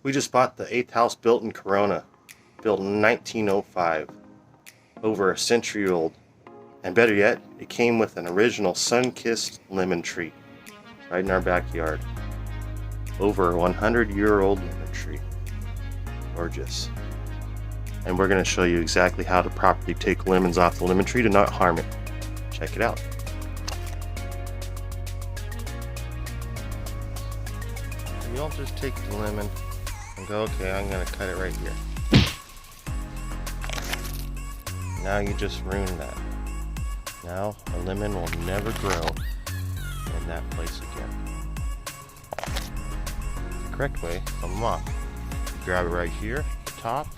We just bought the 8th house built in Corona, built in 1905, over a century old. And better yet, it came with an original Sunkist lemon tree right in our backyard. Over a 100-year-old lemon tree. Gorgeous. And we're going to show you exactly how to properly take lemons off the lemon tree to not harm it. Check it out. You don't just take the lemon and go, okay, I'm going to cut it right here. Now you just ruined that. Now a lemon will never grow in that place again. The correct way, come them off. You grab it right here, the top.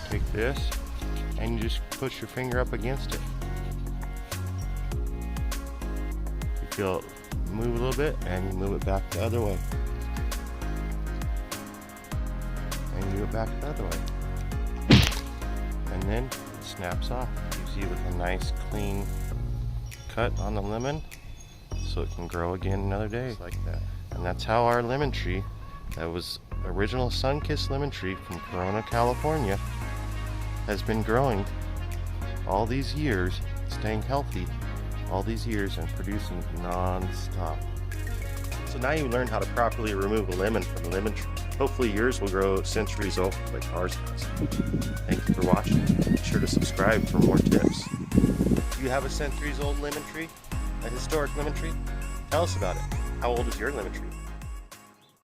Take this, and you just push your finger up against it. You feel it move a little bit, and you move it back the other way. And you move it back the other way. And then it snaps off. You see with a nice clean cut on the lemon, so it can grow again another day. Just like that. And that's how our lemon tree, that was original Sunkist lemon tree from Corona, California, has been growing all these years, staying healthy all these years and producing non-stop. So now you learn how to properly remove a lemon from the lemon tree. Hopefully yours will grow centuries old like ours has. Thank you for watching. Be sure to subscribe for more tips. Do you have a centuries old lemon tree? A historic lemon tree? Tell us about it. How old is your lemon tree?